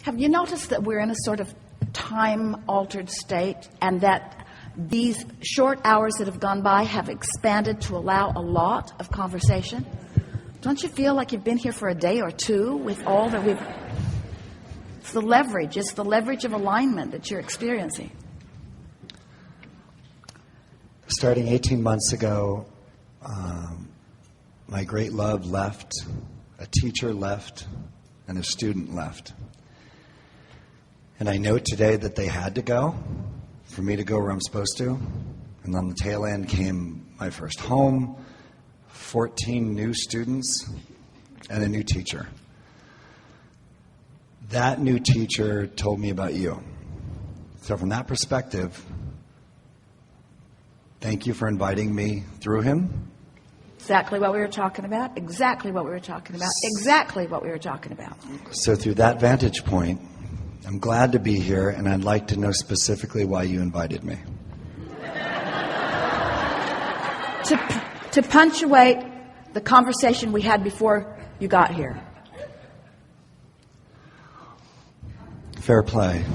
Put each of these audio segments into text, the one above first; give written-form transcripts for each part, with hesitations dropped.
Have you noticed that we're in a sort of time-altered state, and that these short hours that have gone by have expanded to allow a lot of conversation? Don't you feel like you've been here for a day or two with all that we've... It's the leverage of alignment that you're experiencing. Starting 18 months ago, my great love left, a teacher left, and a student left. And I know today that they had to go for me to go where I'm supposed to. And on the tail end came my first home, 14 new students, and a new teacher. That new teacher told me about you. So from that perspective, thank you for inviting me through him. Exactly what we were talking about. Exactly what we were talking about. Exactly what we were talking about. So through that vantage point, I'm glad to be here, and I'd like to know specifically why you invited me. To punctuate the conversation we had before you got here. Fair play.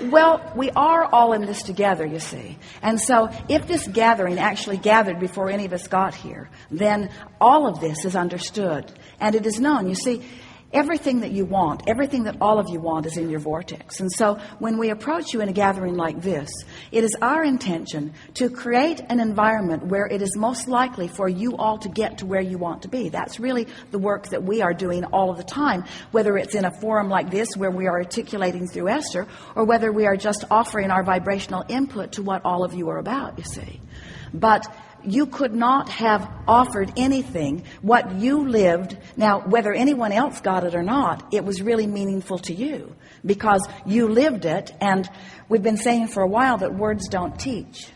Well, we are all in this together, you see. And so if this gathering actually gathered before any of us got here, then all of this is understood and it is known. You see, everything that you want, everything that all of you want is in your vortex. And so when we approach you in a gathering like this, it is our intention to create an environment where it is most likely for you all to get to where you want to be. That's really the work that we are doing all of the time, whether it's in a forum like this where we are articulating through Esther, or whether we are just offering our vibrational input to what all of you are about, you see. But you could not have offered anything, what you lived. Now, whether anyone else got it or not, it was really meaningful to you because you lived it. And we've been saying for a while that words don't teach.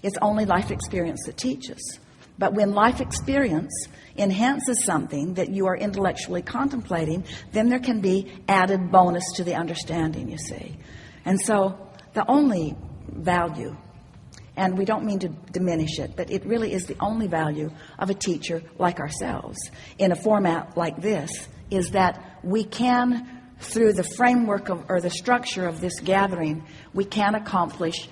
It's only life experience that teaches. But when life experience enhances something that you are intellectually contemplating, then there can be added bonus to the understanding, you see. And so the only value, and we don't mean to diminish it, but it really is the only value of a teacher like ourselves in a format like this, is that we can, through the framework of, or the structure of this gathering, we can accomplish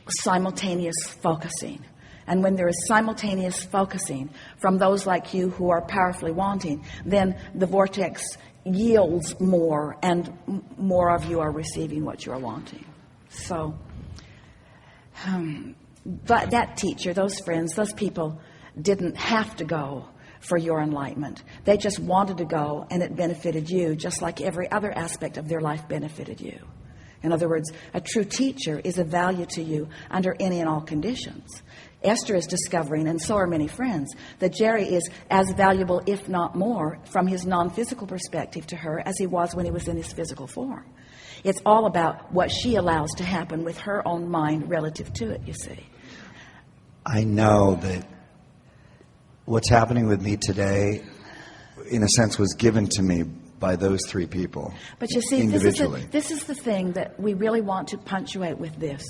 simultaneous focusing. And when there is simultaneous focusing from those like you who are powerfully wanting, then the vortex yields more, and more of you are receiving what you are wanting. So but that teacher, those friends, those people didn't have to go for your enlightenment. They just wanted to go, and it benefited you just like every other aspect of their life benefited you. In other words, a true teacher is of value to you under any and all conditions. Esther is discovering, and so are many friends, that Jerry is as valuable, if not more, from his non-physical perspective to her as he was when he was in his physical form. It's all about what she allows to happen with her own mind relative to it, you see. I know that what's happening with me today, in a sense, was given to me by those three people. But you see, individually. this is the thing that we really want to punctuate with this.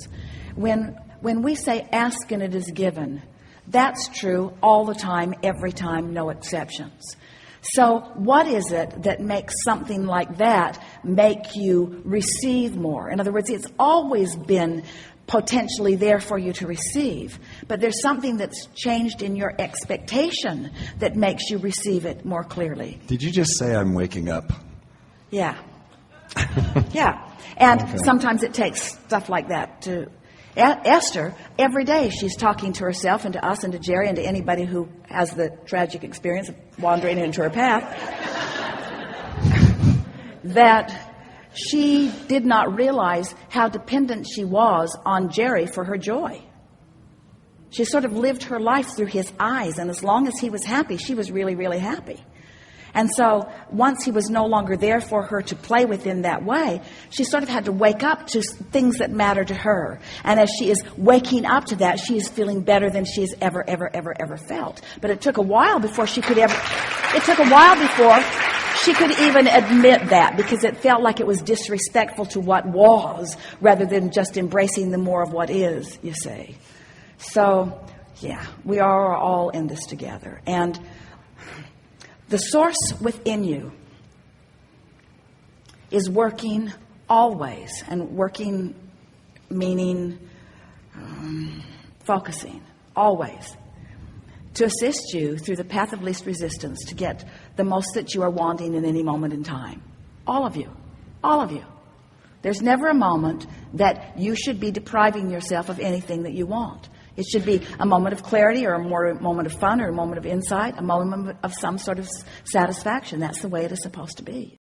When we say ask and it is given, that's true all the time, every time, no exceptions. So what is it that makes something like that make you receive more? In other words, it's always been potentially there for you to receive, but there's something that's changed in your expectation that makes you receive it more clearly. Did you just say I'm waking up? Yeah. Yeah. And okay. Sometimes it takes stuff like that to... Esther, every day she's talking to herself and to us and to Jerry and to anybody who has the tragic experience of wandering into her path, that she did not realize how dependent she was on Jerry for her joy. She sort of lived her life through his eyes, and as long as he was happy, she was really, really happy. And so once he was no longer there for her to play with in that way, she sort of had to wake up to things that matter to her. And as she is waking up to that, she is feeling better than she has ever felt. But it took a while before she could even admit that, because it felt like it was disrespectful to what was rather than just embracing the more of what is, you see. So, yeah, we are all in this together. And The source within you is working always, and working meaning focusing always, to assist you through the path of least resistance to get the most that you are wanting in any moment in time. All of you. All of you. There's never a moment that you should be depriving yourself of anything that you want. It should be a moment of clarity, or a moment of fun, or a moment of insight, a moment of some sort of satisfaction. That's the way it is supposed to be.